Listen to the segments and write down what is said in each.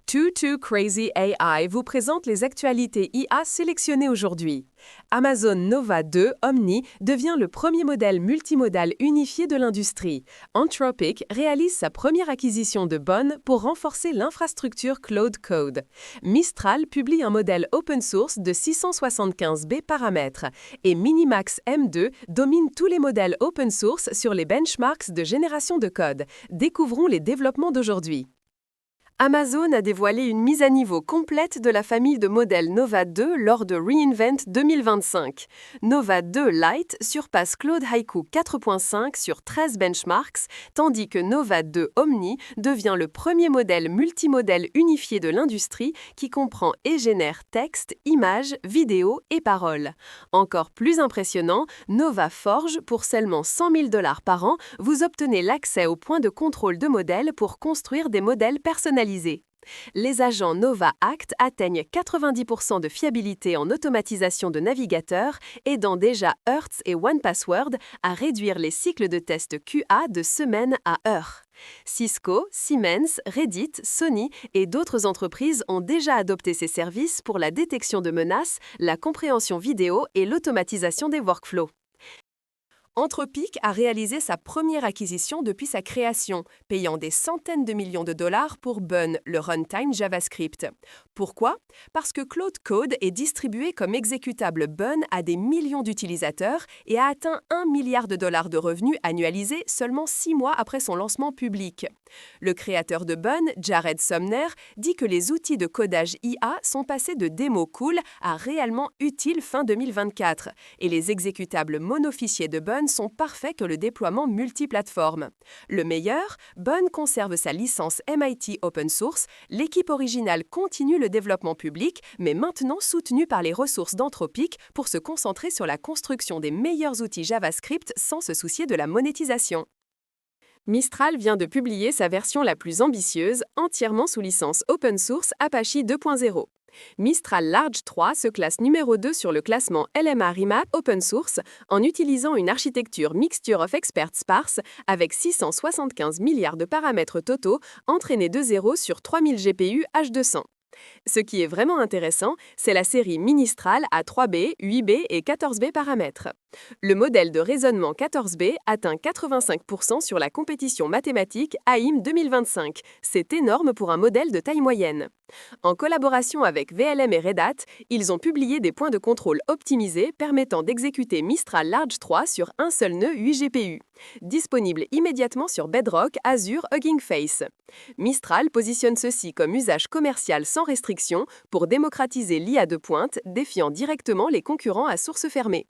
Too Crazy AI vous présente les actualités IA sélectionnées aujourd'hui. Amazon Nova 2 Omni devient le premier modèle multimodal unifié de l'industrie. Anthropic réalise sa première acquisition de Bonn pour renforcer l'infrastructure Cloud Code. Mistral publie un modèle open source de 675B paramètres. Et Minimax M2 domine tous les modèles open source sur les benchmarks de génération de code. Découvrons les développements d'aujourd'hui. Amazon a dévoilé une mise à niveau complète de la famille de modèles Nova 2 lors de reInvent 2025. Nova 2 Lite surpasse Claude Haiku 4.5 sur 13 benchmarks, tandis que Nova 2 Omni devient le premier modèle multimodèle unifié de l'industrie qui comprend et génère texte, images, vidéos et paroles. Encore plus impressionnant, Nova Forge, pour seulement $100 000 par an, vous obtenez l'accès au point de contrôle de modèles pour construire des modèles personnalisés. Les agents Nova Act atteignent 90% de fiabilité en automatisation de navigateurs, aidant déjà Hertz et OnePassword à réduire les cycles de test QA de semaines à heures. Cisco, Siemens, Reddit, Sony et d'autres entreprises ont déjà adopté ces services pour la détection de menaces, la compréhension vidéo et l'automatisation des workflows. Anthropic a réalisé sa première acquisition depuis sa création, payant des centaines de millions de dollars pour Bonn, le runtime JavaScript. Pourquoi? Parce que Cloud Code est distribué comme exécutable Bonn à des millions d'utilisateurs et a atteint $1 milliard de revenus annualisés seulement 6 mois après son lancement public. Le créateur de Bonn, Jared Sumner, dit que les outils de codage IA sont passés de démo cool à réellement utiles fin 2024 et les exécutables monofichiers de Bonn sont parfaits que le déploiement multiplateforme. Le meilleur, Bonn conserve sa licence MIT Open Source, l'équipe originale continue le développement public, mais maintenant soutenue par les ressources d'Anthropic pour se concentrer sur la construction des meilleurs outils JavaScript sans se soucier de la monétisation. Mistral vient de publier sa version la plus ambitieuse, entièrement sous licence open source Apache 2.0. Mistral Large 3 se classe numéro 2 sur le classement LMA Remap Open Source en utilisant une architecture Mixture of Experts sparse avec 675 milliards de paramètres totaux entraînés de 0 sur 3000 GPU H200. Ce qui est vraiment intéressant, c'est la série Ministral à 3B, 8B et 14B paramètres. Le modèle de raisonnement 14B atteint 85% sur la compétition mathématique AIM 2025. C'est énorme pour un modèle de taille moyenne. En collaboration avec VLM et Red Hat, ils ont publié des points de contrôle optimisés permettant d'exécuter Mistral Large 3 sur un seul nœud 8 GPU. Disponible immédiatement sur Bedrock, Azure, Hugging Face. Mistral positionne ceci comme usage commercial sans restriction pour démocratiser l'IA de pointe, défiant directement les concurrents à source fermée.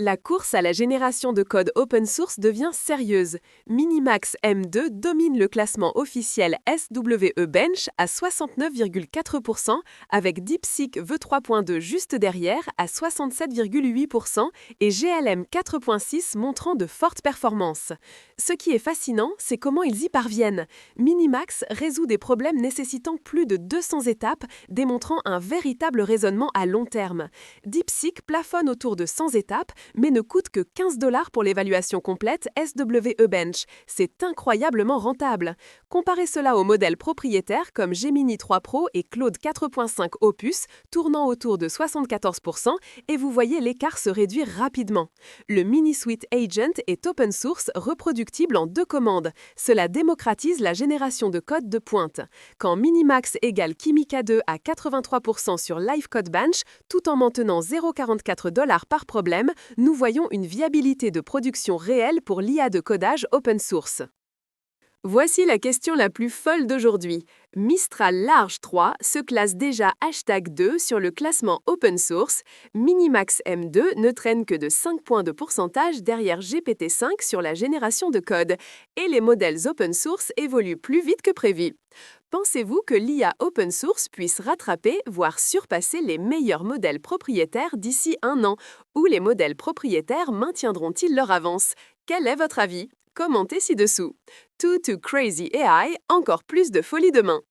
La course à la génération de code open source devient sérieuse. Minimax M2 domine le classement officiel SWE Bench à 69,4% avec DeepSeek V3.2 juste derrière à 67,8% et GLM 4.6 montrant de fortes performances. Ce qui est fascinant, c'est comment ils y parviennent. Minimax résout des problèmes nécessitant plus de 200 étapes, démontrant un véritable raisonnement à long terme. DeepSeek plafonne autour de 100 étapes, mais ne coûte que $15 pour l'évaluation complète SWE Bench. C'est incroyablement rentable. Comparez cela aux modèles propriétaires comme Gemini 3 Pro et Claude 4.5 Opus, tournant autour de 74%, et vous voyez l'écart se réduire rapidement. Le Mini Suite Agent est open source, reproductible en 2 commandes. Cela démocratise la génération de code de pointe. Quand Minimax égale Kimika 2 à 83% sur Live Code Bench, tout en maintenant $0,44 par problème, nous voyons une viabilité de production réelle pour l'IA de codage open source. Voici la question la plus folle d'aujourd'hui. Mistral Large 3 se classe déjà #2 sur le classement open source. Minimax M2 ne traîne que de 5 points de pourcentage derrière GPT-5 sur la génération de code. Et les modèles open source évoluent plus vite que prévu. Pensez-vous que l'IA open source puisse rattraper, voire surpasser les meilleurs modèles propriétaires d'ici 1 an? Ou les modèles propriétaires maintiendront-ils leur avance? Quel est votre avis? Commentez ci-dessous. Too Crazy AI, encore plus de folie demain.